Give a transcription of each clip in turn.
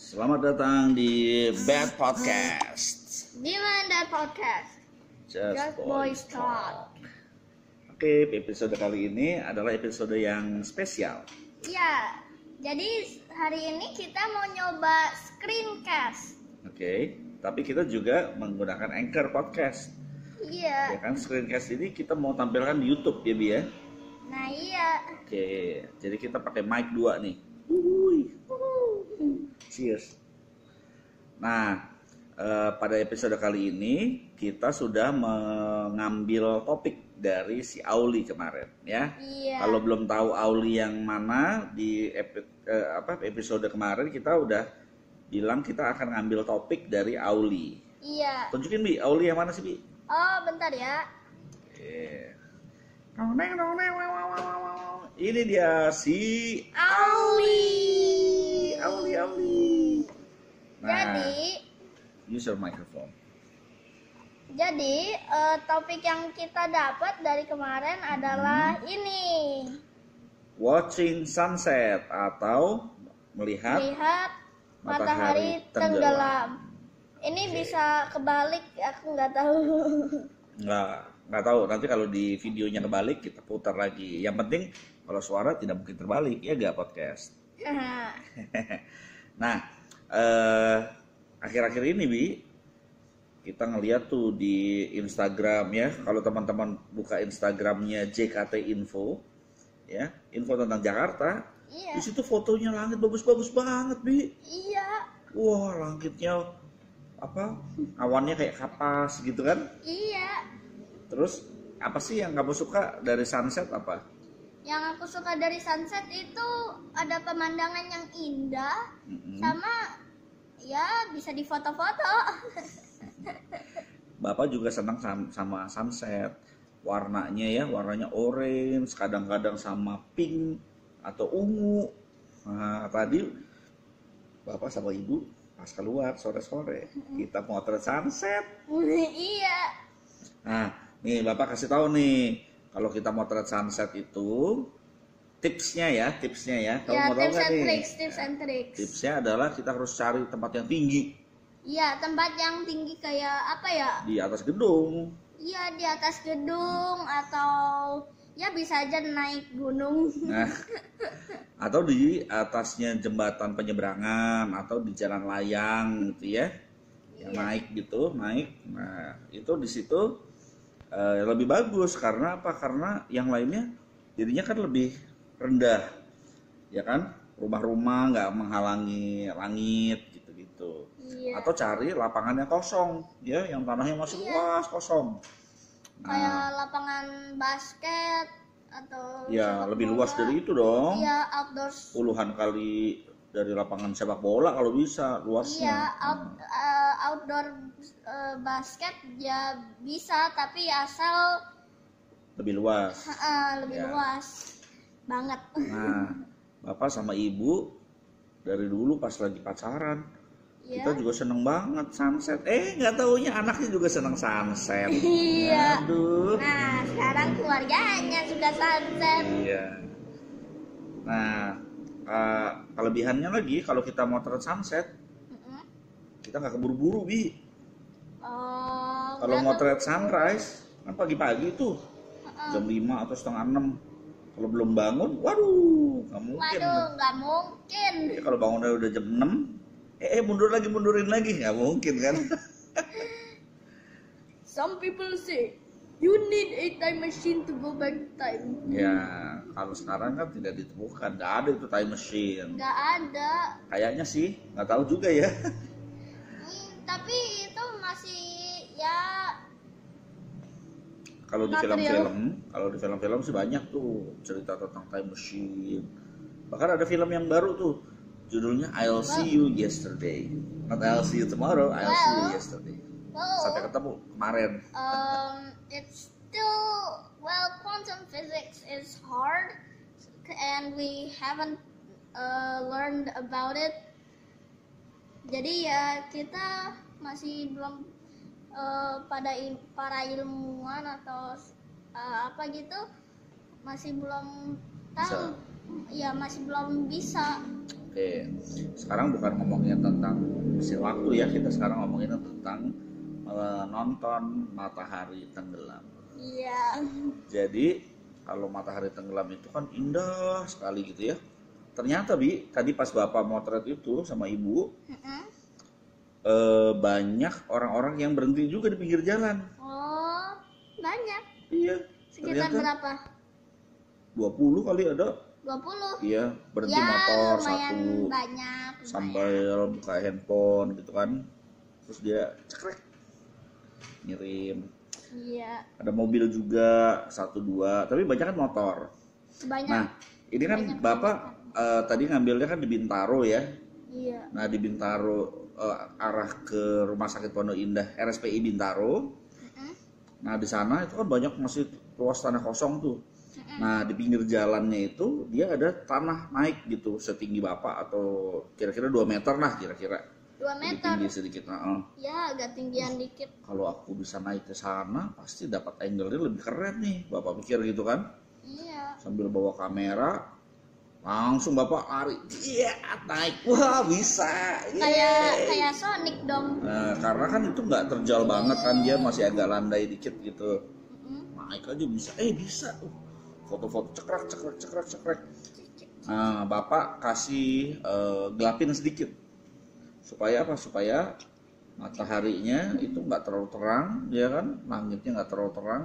Selamat datang di Bad Podcast. Gimana Dad Podcast? Just Boys Talk. Oke, episode kali ini adalah episode yang spesial. Iya, jadi hari ini kita mau nyoba screencast. Oke, tapi kita juga menggunakan Anchor Podcast. Ya Iya. kan, screencast ini kita mau tampilkan di YouTube ya, Bi ya. Nah iya. Oke, jadi kita pakai mic 2 nih. Wuhui. Cheers. Nah, pada episode kali ini kita sudah mengambil topik dari si Auli kemarin ya. Iya. Kalau belum tahu Auli yang mana di episode kemarin kita udah bilang kita akan ngambil topik dari Auli. Iya. Tunjukin Bi, Auli yang mana sih Bi? Oh bentar ya. Ini dia si Auli. Auli. Nah, Jadi use your microphone. topik yang kita dapat dari kemarin adalah ini. Watching sunset atau melihat Matahari tenggelam. Ini bisa kebalik, aku nggak tahu. Nggak tahu, nanti kalau di videonya kebalik kita putar lagi. Yang penting kalau suara tidak mungkin terbalik, ya nggak podcast. Nah, akhir-akhir ini Bi, kita ngeliat tuh di Instagram ya. Kalau teman-teman buka Instagramnya JKT Info, ya, info tentang Jakarta. Iya. Di situ fotonya langit bagus-bagus banget Bi. Iya. Wah, langitnya awannya kayak kapas gitu kan. Iya. Terus apa sih yang kamu suka dari sunset apa? Yang aku suka dari sunset itu ada pemandangan yang indah, sama ya bisa difoto-foto. Bapak juga senang sama sunset. Warnanya orange, kadang-kadang sama pink atau ungu. Nah, tadi Bapak sama Ibu pas keluar sore-sore kita motret sunset. Iya. Nah, nih Bapak kasih tahu nih, kalau kita motret sunset itu tipsnya ya. Kamu Ya, mau tahu nggak nih? tips and tricks. Tipsnya adalah kita harus cari tempat yang tinggi. Iya, tempat yang tinggi kayak apa ya? Di atas gedung. Iya, di atas gedung atau ya bisa aja naik gunung. Nah, atau di atasnya jembatan penyeberangan atau di jalan layang gitu ya. Yang naik. Nah, itu di situ lebih bagus karena apa? Karena yang lainnya jadinya kan lebih rendah. Ya kan? Rumah-rumah nggak menghalangi langit gitu-gitu. Iya. Atau cari lapangan yang kosong ya, yang tanahnya masih luas kosong. Kayak lapangan basket atau Ya, sepak lebih bola. luas dari itu dong. Iya, outdoors. Puluhan kali dari lapangan sepak bola kalau bisa luasnya. Iya, outdoor basket ya bisa, tapi asal Lebih luas. lebih Ya. luas banget. Nah, Bapak sama Ibu dari dulu pas lagi pacaran, Iya. kita juga seneng banget sunset. Nggak taunya anaknya juga seneng sunset. Iya. Aduh. Nah, sekarang keluarganya suka sunset. Iya. Nah, kelebihannya lagi kalau kita motret sunset, kita nggak keburu-buru Bi. Kalau motret sunrise kan pagi-pagi tuh jam 5 atau setengah 6. Kalau belum bangun, waduh, nggak mungkin. Nggak mungkin. Ya, kalau bangunnya udah jam 6, mundurin lagi, nggak mungkin kan? Some people say you need a time machine to go back time. Ya, kalau sekarang kan tidak ditemukan, nggak ada itu time machine. Nggak ada. Kayaknya sih, nggak tahu juga ya. Tapi itu masih ya. Kalau di Material. film-film sih banyak tuh cerita tentang time machine. Bahkan ada film yang baru tuh, judulnya I'll See You Yesterday. Not I'll See You Tomorrow, I'll See You Yesterday. Sampai ketemu kemarin. It's still quantum physics is hard and we haven't learned about it. Jadi ya kita masih belum para ilmuwan atau apa gitu masih belum tahu. Ya masih belum bisa. Oke, sekarang bukan ngomongin tentang mesin waktu ya, kita sekarang ngomongin tentang menonton matahari tenggelam. Iya. Jadi kalau matahari tenggelam itu kan indah sekali gitu ya. Ternyata Bi, tadi pas Bapak motret itu sama Ibu, banyak orang-orang yang berhenti juga di pinggir jalan. Oh, banyak. Iya. Sekitar berapa? 20 kali ada. 20. Iya, berhenti Ya, motor lumayan satu banyak. sambil buka handphone gitu kan. Terus dia cekrek ngirim. Iya. Ada mobil juga 1-2, tapi banyak kan motor. Banyak. Nah, ini kan Banyak. Bapak tadi ngambilnya kan di Bintaro ya. Iya. Nah, di Bintaro arah ke Rumah Sakit Pondok Indah RSPI Bintaro. Nah, di sana itu kan banyak masih luas tanah kosong tuh. Nah, di pinggir jalannya itu dia ada tanah naik gitu setinggi Bapak atau kira-kira 2 meter lah kira-kira. 2 Lebih meter. tinggi sedikit. Ya, agak tinggian dikit. Kalau aku bisa naik ke sana pasti dapat angle-nya lebih keren nih, Bapak pikir gitu kan? Iya. Sambil bawa kamera, langsung Bapak lari. Iya, naik. Wah, bisa. Kayak Sonic dong. Nah, karena kan itu nggak terjal banget kan, dia masih agak landai dikit gitu. Naik aja bisa. Bisa. Foto-foto cekrek. Nah, Bapak kasih gelapin sedikit. Supaya apa? Supaya mataharinya itu nggak terlalu terang, ya kan? Langitnya nggak terlalu terang,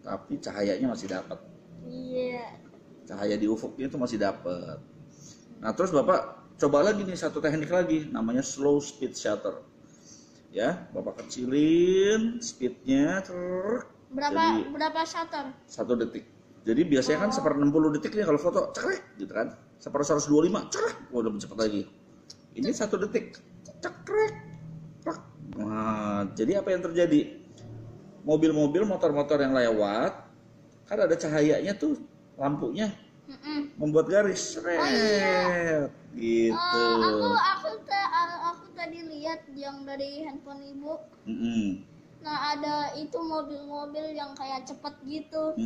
tapi cahayanya masih dapat. Iya. Cahaya di ufuknya itu masih dapat. Nah, terus Bapak coba lagi nih satu teknik lagi, namanya slow speed shutter. Ya, Bapak kecilin speednya, Berapa shutter? 1 detik. Jadi biasanya kan 1/60 detik nih kalau foto, cekrek gitu kan. 1/125, cekrek, udah lebih cepat lagi. Ini 1 detik, cekrek. Nah, jadi apa yang terjadi? Mobil-mobil, motor-motor yang lewat, kan ada cahayanya tuh, lampunya membuat garis, iya. gitu. Aku tadi lihat yang dari handphone ibu. Nah, ada itu mobil-mobil yang kayak cepet gitu.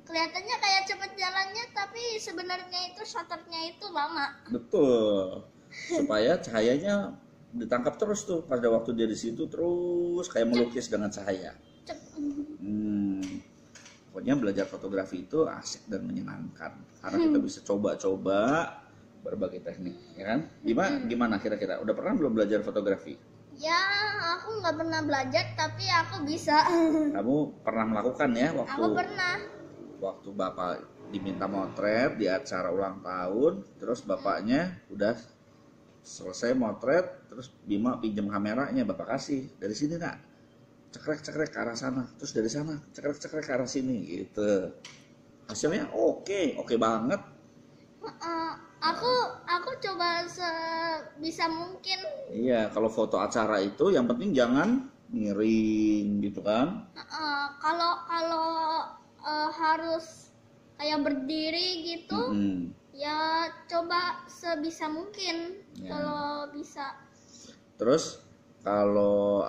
Kelihatannya kayak cepet jalannya, tapi sebenarnya itu shutternya itu lama. Betul. Supaya cahayanya ditangkap terus tuh pada waktu dia di situ, terus kayak melukis dengan cahaya. Pokoknya belajar fotografi itu asik dan menyenangkan karena kita bisa coba-coba berbagai teknik, ya kan? Gimana kira-kira? Udah pernah belum belajar fotografi? Ya, aku nggak pernah belajar, tapi aku bisa. Kamu pernah melakukan ya Aku pernah. waktu Bapak diminta motret di acara ulang tahun, terus Bapaknya udah selesai motret, terus Bima pinjam kameranya, Bapak kasih dari sini nak, cekrek ke arah sana, terus dari sana cekrek ke arah sini gitu. Hasilnya oke banget. Aku coba sebisa mungkin. Iya, kalau foto acara itu yang penting jangan miring gitu kan. Kalau harus kayak berdiri gitu, ya coba sebisa mungkin kalau bisa. Terus kalau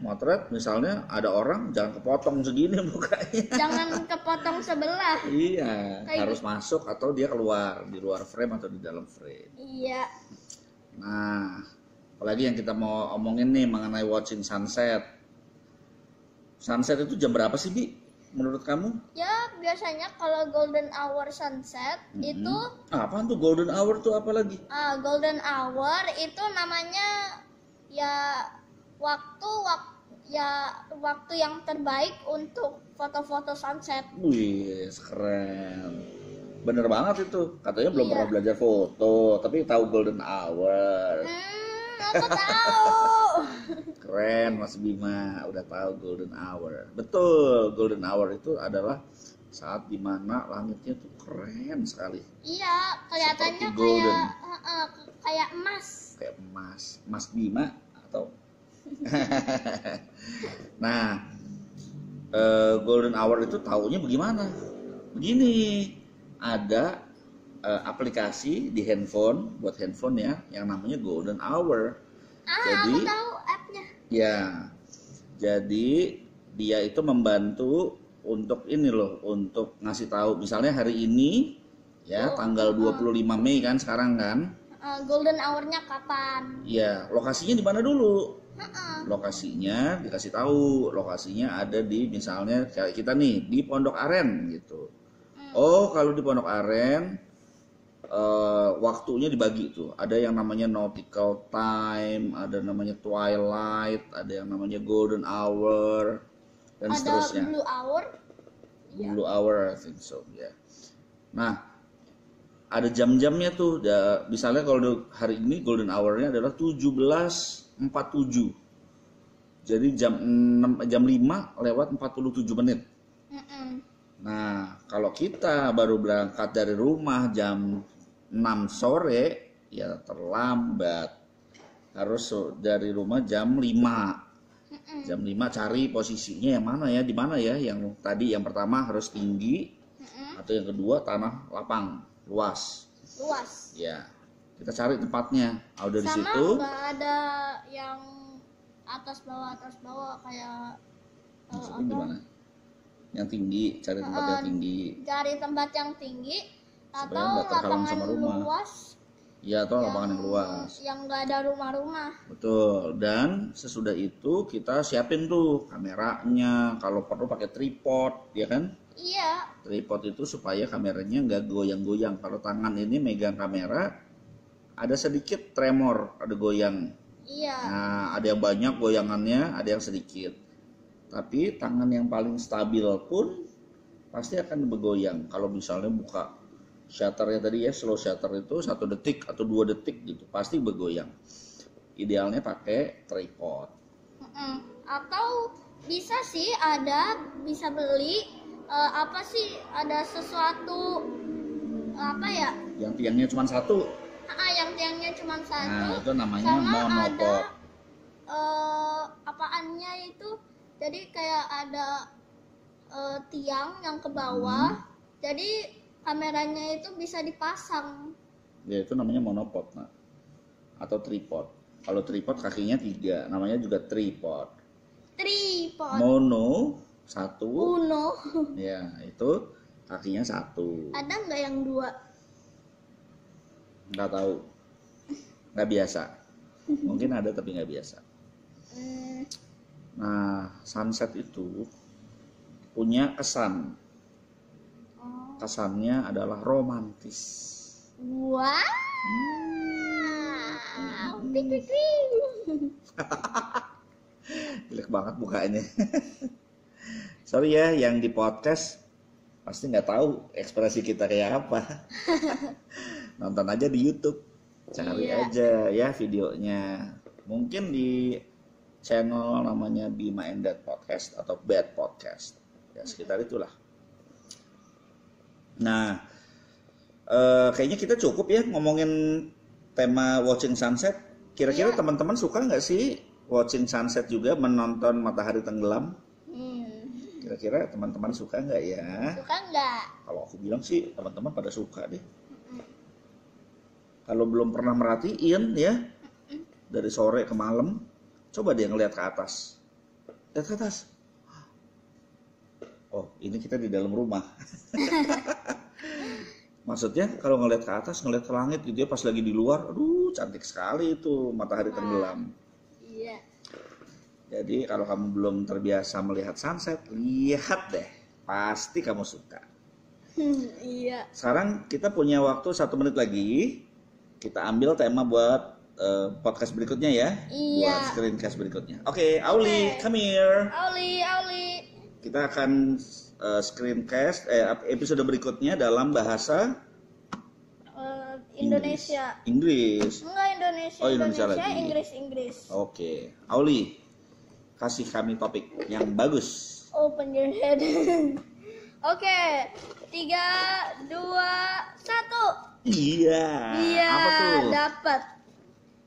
motret misalnya ada orang, jangan kepotong segini mukanya. Jangan kepotong sebelah. Iya, Kayak harus masuk atau dia keluar, di luar frame atau di dalam frame. Iya. Nah, apalagi yang kita mau omongin nih mengenai watching sunset. Sunset itu jam berapa sih, Bi? Menurut kamu? Ya, biasanya kalau golden hour sunset itu apaan tuh golden hour tuh apa lagi? Golden hour itu namanya ya waktu yang terbaik untuk foto-foto sunset. Wih, keren. Bener banget itu. Katanya belum pernah belajar foto, tapi tahu golden hour. Aku tahu. Keren Mas Bima, udah tahu golden hour. Betul, golden hour itu adalah saat dimana langitnya tuh keren sekali. Iya, kelihatannya kayak emas. Kayak emas. Mas Bima atau Nah, golden hour itu taunya bagaimana? Begini, ada aplikasi di handphone, buat handphone ya, yang namanya golden hour. Jadi, aku tahu app-nya. Ya, jadi dia itu membantu untuk ini loh, untuk ngasih tahu misalnya hari ini ya tanggal 25 Mei kan sekarang kan. golden hour-nya kapan. Iya, lokasinya di mana dulu? Lokasinya dikasih tahu. Lokasinya ada di misalnya kayak kita nih di Pondok Aren gitu. Oh, kalau di Pondok Aren waktunya dibagi tuh. Ada yang namanya nautical time, ada namanya twilight, ada yang namanya golden hour dan seterusnya. Ada blue hour? Blue hour, I think so, ya. Yeah. Nah, ada jam-jamnya tuh. Misalnya kalau hari ini golden hour-nya adalah 17.47. Jadi jam 5 lewat 47 menit. Nah, kalau kita baru berangkat dari rumah jam 6 sore, ya terlambat. Harus dari rumah jam 5. Jam 5 cari posisinya yang mana ya, di mana ya? Yang tadi yang pertama harus tinggi, atau yang kedua tanah lapang, luas. Ya, kita cari tempatnya. Dari sama situ. Nggak ada yang atas bawah kayak maksudnya gimana? Yang tinggi, cari tempat yang tinggi. Cari tempat yang tinggi atau lapangan luas. Ya, atau lapangan yang luas. Yang nggak ada rumah-rumah. Betul. Dan sesudah itu kita siapin tuh kameranya. Kalau perlu pakai tripod, ya kan? Iya. Tripod itu supaya kameranya nggak goyang-goyang. Kalau tangan ini megang kamera, ada sedikit tremor, ada goyang. Iya. Nah, ada yang banyak goyangannya, ada yang sedikit. Tapi tangan yang paling stabil pun pasti akan bergoyang. Kalau misalnya buka shutternya tadi ya, slow shutter itu 1 detik atau 2 detik gitu, pasti bergoyang. Idealnya pakai tripod. Atau bisa sih bisa beli ada sesuatu apa ya? Yang tiangnya cuma 1. Yang tiangnya cuma 1. Nah, itu namanya sama monopod. Apaannya itu? Jadi kayak ada tiang yang ke bawah. Jadi kameranya itu bisa dipasang. Ya, itu namanya monopod, nah. Atau tripod. Kalau tripod kakinya 3, namanya juga tripod. Mono 1. Uno. Ya, itu kakinya 1. Ada nggak yang 2? Nggak tahu. Nggak biasa. Mungkin ada tapi nggak biasa. Nah, sunset itu punya kesan. Kesannya adalah romantis. Wow. Jelek banget mukanya. Sorry ya, yang di podcast pasti nggak tahu ekspresi kita kayak apa. Nonton aja di YouTube, cari aja ya videonya. Mungkin di channel namanya Bima and Dad Podcast atau Bad Podcast. Ya sekitar itulah. Nah, kayaknya kita cukup ya ngomongin tema watching sunset. Kira-kira teman-teman suka nggak sih watching sunset juga, menonton matahari tenggelam? Kira-kira teman-teman suka nggak ya? Suka nggak? Kalau aku bilang sih teman-teman pada suka deh. Kalau belum pernah merhatiin ya, dari sore ke malam, coba deh ngeliat ke atas. Lihat ke atas. Oh, ini kita di dalam rumah. Maksudnya kalau ngeliat ke atas, ngeliat ke langit gitu ya, pas lagi di luar, aduh cantik sekali itu matahari tenggelam. Iya. Jadi kalau kamu belum terbiasa melihat sunset, lihat deh, pasti kamu suka. Iya. Sekarang kita punya waktu 1 menit lagi, kita ambil tema buat podcast berikutnya ya. Iya. Buat screencast berikutnya. Oke, Auli, come here. Auli. Kita akan screencast episode berikutnya dalam bahasa Indonesia. Inggris. Enggak Indonesia. Oh, Indonesia lagi. Inggris. Oke. Auli, kasih kami topik yang bagus. Open your head. Oke. 3, 2, 1. Iya. Apa tuh? Dapat.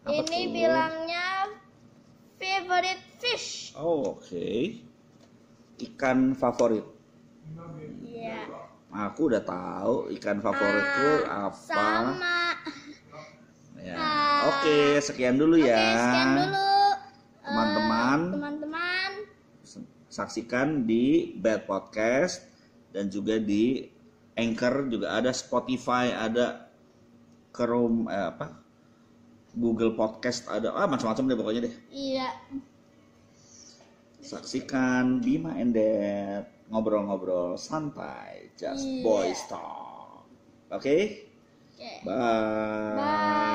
Apa Ini tuh? bilangnya favorite fish. Oh, oke. Ikan favorit. Iya. Aku udah tahu ikan favoritku apa. Sama. Ya. Oke, sekian dulu ya. Oke, sekian dulu. Teman-teman. Saksikan di Bad Podcast dan juga di Anchor juga ada, Spotify ada, Google Podcast ada, macam-macam deh pokoknya deh. Iya. Saksikan Bima and Dad ngobrol-ngobrol santai, just boys talk. Oke? Oke. Bye. Bye.